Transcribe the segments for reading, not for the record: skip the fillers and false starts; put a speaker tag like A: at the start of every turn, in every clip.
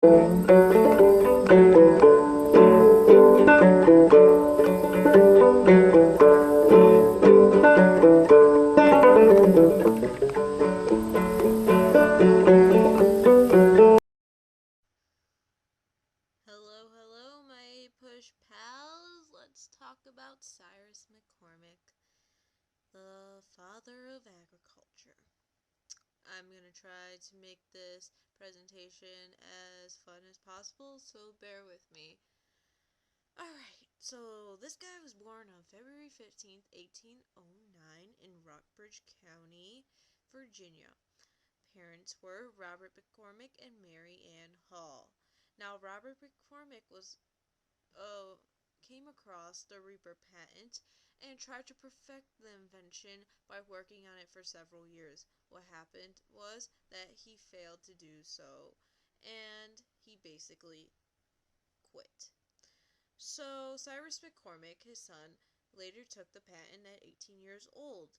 A: Hello, hello, my Apush pals. Let's talk about Cyrus McCormick, the father of agriculture. I'm going to try to make this presentation as fun as possible, so bear with me. Alright, so this guy was born on February 15th, 1809 in Rockbridge County, Virginia. Parents were Robert McCormick and Mary Ann Hall. Now, Robert McCormick came across the Reaper patent and tried to perfect the invention by working on it for several years. What happened was that he failed to do so, and he basically quit. So Cyrus McCormick, his son, later took the patent at 18 years old.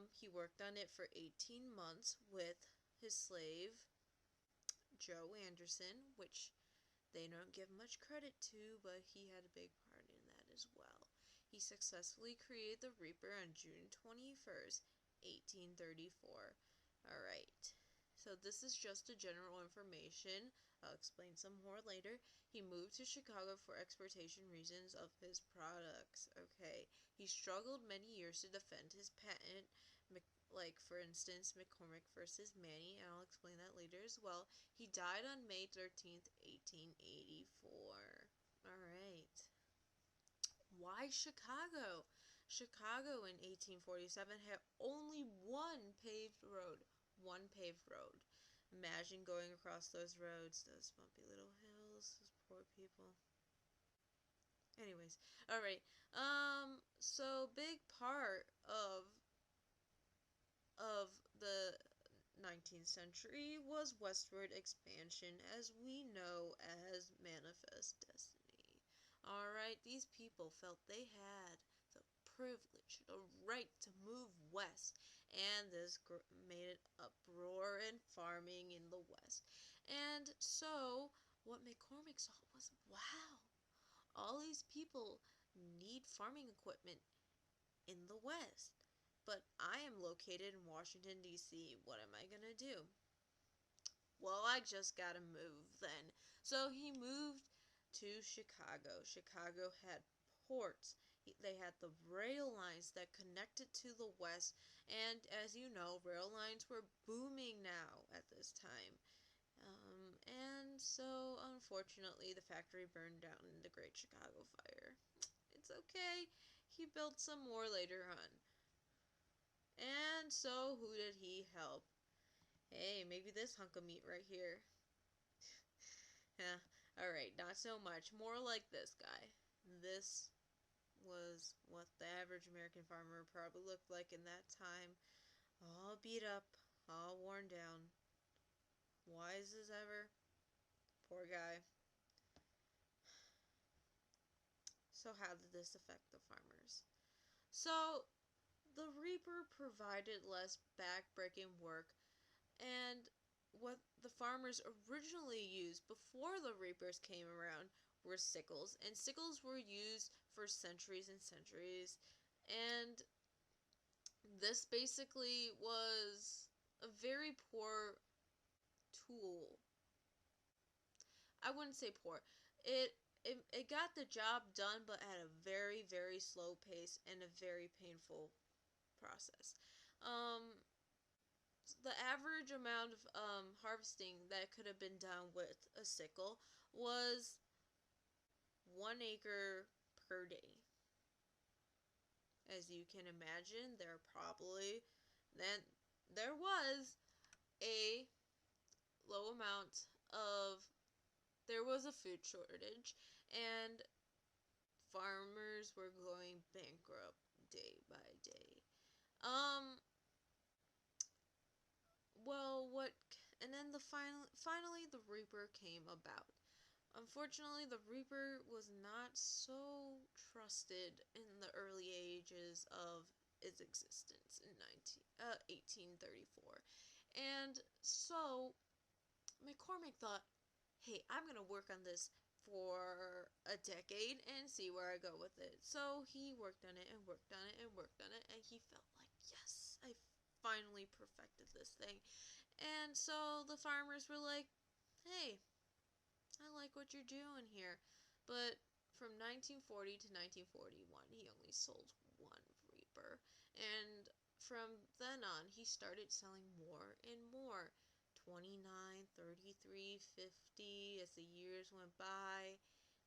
A: He worked on it for 18 months with his slave, Joe Anderson, which they don't give much credit to, but he had a big part in that as well. He successfully created the Reaper on June 21st, 1834. Alright, so this is just a general information. I'll explain some more later. He moved to Chicago for exportation reasons of his products. Okay, he struggled many years to defend his patent, like for instance McCormick versus Manny, and I'll explain that later as well. He died on May 13th, 1884. Alright. Why Chicago? Chicago in 1847 had only one paved road. One paved road. Imagine going across those roads, those bumpy little hills, those poor people. Anyways, alright. So big part of the 19th century was westward expansion, as we know as Manifest Destiny. Alright, these people felt they had the privilege, the right to move west, and this made an uproar in farming in the west. And so, what McCormick saw was, wow, all these people need farming equipment in the west. But I am located in Washington, D.C. What am I gonna do? Well, I just gotta move then. So he moved to Chicago. Chicago had ports. They had the rail lines that connected to the west. And as you know, rail lines were booming now at this time. And so, unfortunately, the factory burned down in the Great Chicago Fire. It's okay. He built some more later on. And so, who did he help? Hey, maybe this hunk of meat right here. Yeah, alright, not so much. More like this guy. This was what the average American farmer probably looked like in that time. All beat up, all worn down. Wise as ever. Poor guy. So, how did this affect the farmers? So, the Reaper provided less back-breaking work, and what the farmers originally used before the Reapers came around were sickles, and sickles were used for centuries and centuries, and this basically was a very poor tool. I wouldn't say poor. It got the job done, but at a very, very slow pace and a very painful process. Um, the average amount of harvesting that could have been done with a sickle was 1 acre per day. As you can imagine, then there was a low amount of there was a food shortage, and farmers were going bankrupt day by day. Um, well, what and then finally the Reaper came about. Unfortunately, the Reaper was not so trusted in the early ages of its existence in 1834. And so, McCormick thought, hey, I'm going to work on this for a decade and see where I go with it. So he worked on it and worked on it and worked on it, and he felt like, yes, I finally perfected this thing. And so the farmers were like, hey, I like what you're doing here. But from 1940 to 1941, he only sold one Reaper. And from then on, he started selling more and more. 29, 33, 50 as the years went by.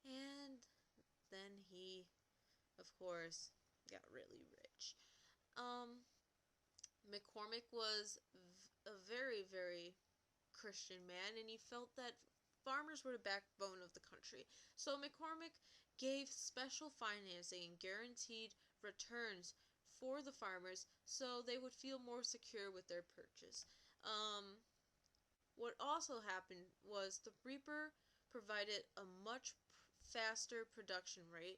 A: And then he, of course, got really rich. Um, McCormick was a very, very Christian man, and he felt that farmers were the backbone of the country. So McCormick gave special financing and guaranteed returns for the farmers so they would feel more secure with their purchase. What also happened was the Reaper provided a much faster production rate,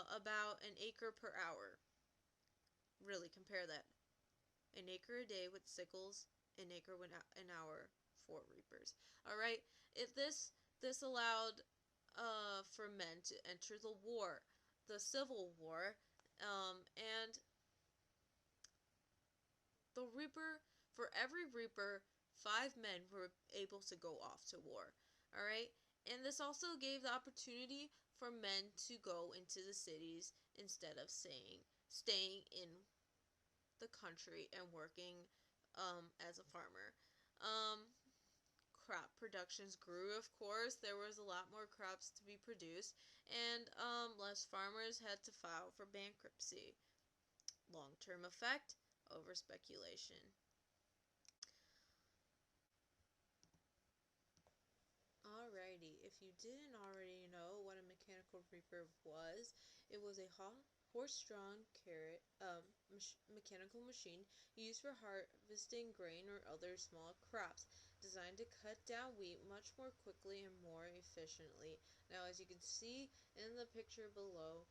A: about an acre per hour. Really, compare that. An acre a day with sickles, an acre an hour for reapers. All right, this allowed for men to enter the war, the Civil War, and the reaper for every reaper, 5 men were able to go off to war. All right, and this also gave the opportunity for men to go into the cities instead of staying in the country and working as a farmer. Um, Crop productions grew, of course. There was a lot more crops to be produced, and less farmers had to file for bankruptcy. Long-term effect, over speculation. Alrighty, if you didn't already know what a mechanical reaper was, it was a horse-drawn mechanical machine used for harvesting grain or other small crops, designed to cut down wheat much more quickly and more efficiently. Now, as you can see in the picture below,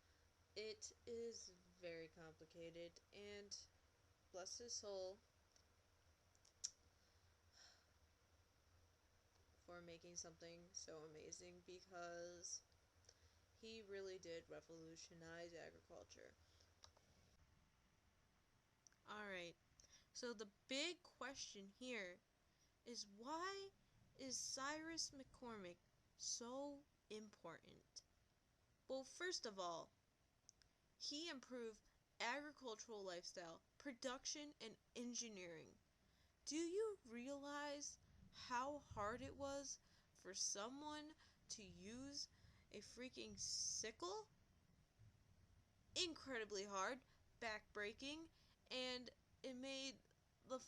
A: it is very complicated, and bless his soul for making something so amazing, because he really did revolutionize agriculture. Alright, so the big question here is, why is Cyrus McCormick so important? Well, first of all, he improved agricultural lifestyle, production, and engineering. Do you realize how hard it was for someone to use a freaking sickle? Incredibly hard, backbreaking, and it made the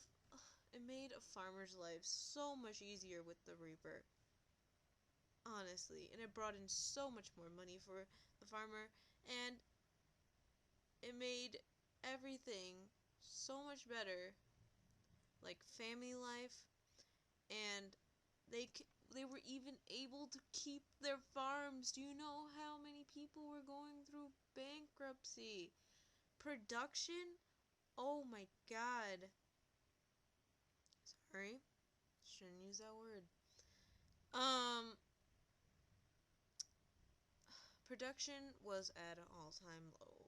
A: it made a farmer's life so much easier with the Reaper. Honestly, and it brought in so much more money for the farmer, and it made everything so much better, like family life, and they were even able to keep their farms. Do you know how many people were going through bankruptcy? Production? Oh my god. Sorry. Shouldn't use that word. Um Production was at an all-time low.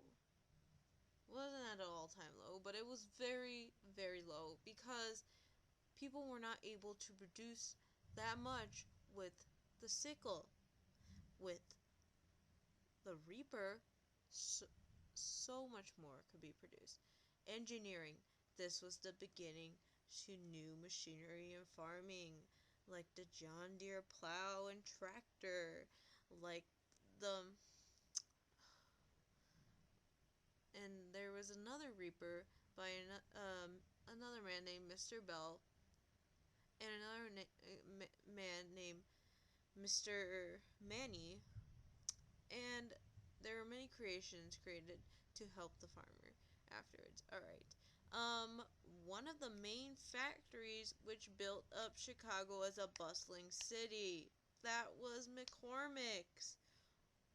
A: Wasn't at an all-time low, but it was very, very low, because people were not able to produce that much with the sickle. With the Reaper, so much more could be produced. Engineering. This was the beginning to new machinery in farming, like the John Deere plow and tractor, like the and there was another Reaper by another man named Mr. Bell, and another man named Mr. Manny, and there were many creations created to help the farmer afterwards. Alright. One of the main factories which built up Chicago as a bustling city, that was McCormick's.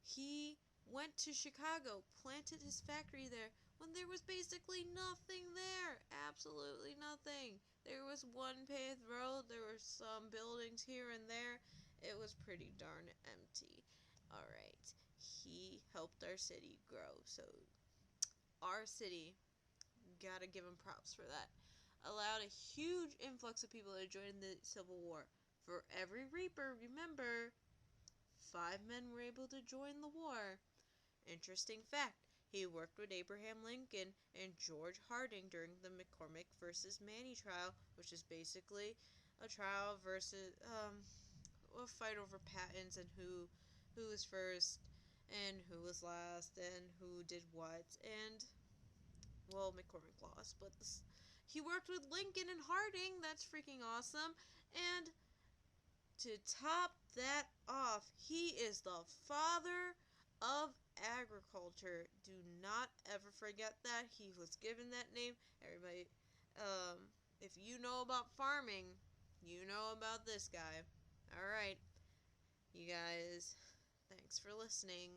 A: He went to Chicago, planted his factory there when there was basically nothing there. Absolutely nothing. There was one paved road, there were some buildings here and there. It was pretty darn empty. Alright, he helped our city grow, so our city, gotta give him props for that, allowed a huge influx of people to join the Civil War. For every Reaper, remember, 5 men were able to join the war. Interesting fact, he worked with Abraham Lincoln and George Harding during the McCormick versus Manny trial, which is basically a trial versus a fight over patents and who was first and who was last and who did what. And well, McCormick lost, but he worked with Lincoln and Harding. That's freaking awesome. And to top that off, he is the father of agriculture. Do not ever forget that. He was given that name. Everybody, if you know about farming, you know about this guy. Alright, you guys, thanks for listening.